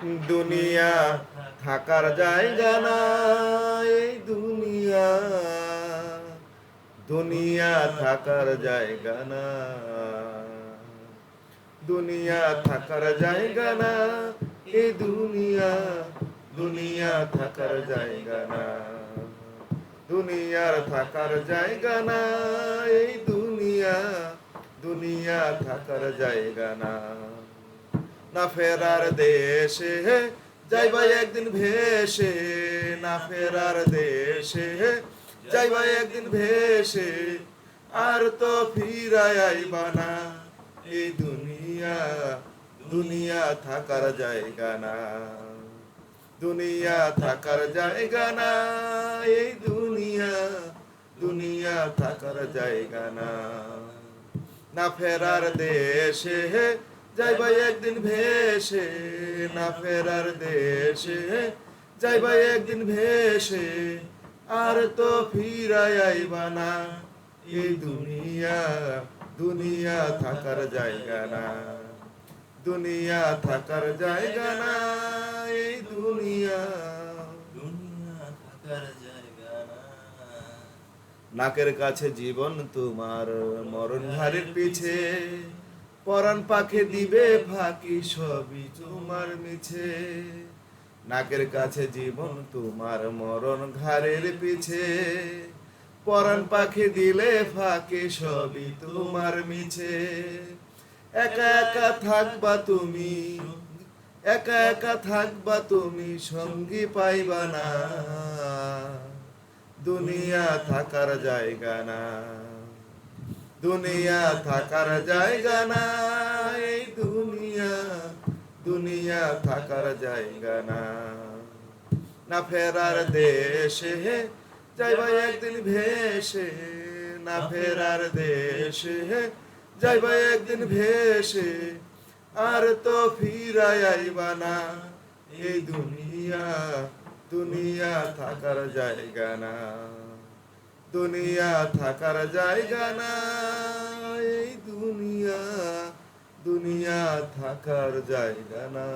দুনিয়া থাকার জায়গা না, এই দুনিয়া, দুনিয়া থাকার জায়গা না, দুনিয়া থাকার জায়গা না, এই দুনিয়া, দুনিয়া থাকার জায়গা না, দুনিয়ার থাকার জায়গা না, এই দুনিয়া, দুনিয়া থাকার জায়গা না। না ফেরার দেশে যাইবা একদিন ভেসে, না ফেরার দেশে যাইবা একদিন ভেসে, আর তো ফিরায় আইবা না, এই দুনিয়া, দুনিয়া থাকার জায়গা না, দুনিয়া থাকার জায়গা না, এই দুনিয়া, দুনিয়া থাকার জায়গা না। না ফেরার দেশে যাইবা একদিন ভেসে, না ফেরার দেশে যাইবা একদিন ভেসে, আর তো ফিরাই আইবা না, এই দুনিয়া, দুনিয়া থাকার জায়গা না, দুনিয়া থাকার জায়গা না, এই দুনিয়া, দুনিয়া থাকার জায়গা না। নাকের কাছে জীবন তোমার, মরণ ঘাড়ের পিছে, পরাণ পাখি দিবে ফাঁকি, সবই তোমার মিছে। নাকের কাছে জীবন তোমার, মরণ ঘাড়ের পিছে, পরাণ পাখি দিলে ফাঁকি, সবই তোমার মিছে। একা একা থাকবা তুমি, একা একা থাকবা তুমি, সঙ্গী পাইবা না, দুনিয়া থাকার জায়গা না, দুনিয়া থাকার জায়গা না, এই দুনিয়া, দুনিয়া থাকার জায়গা না। না ফেরার দেশে যাইবা একদিন ভেসে, না ফেরার দেশে যাইবা একদিন ভেসে, আর তো ফিরাই আইবা না, এই দুনিয়া, দুনিয়া থাকার জায়গা না, দুনিয়া থাকার জায়গা না, এই দুনিয়া, দুনিয়া থাকার জায়গা না।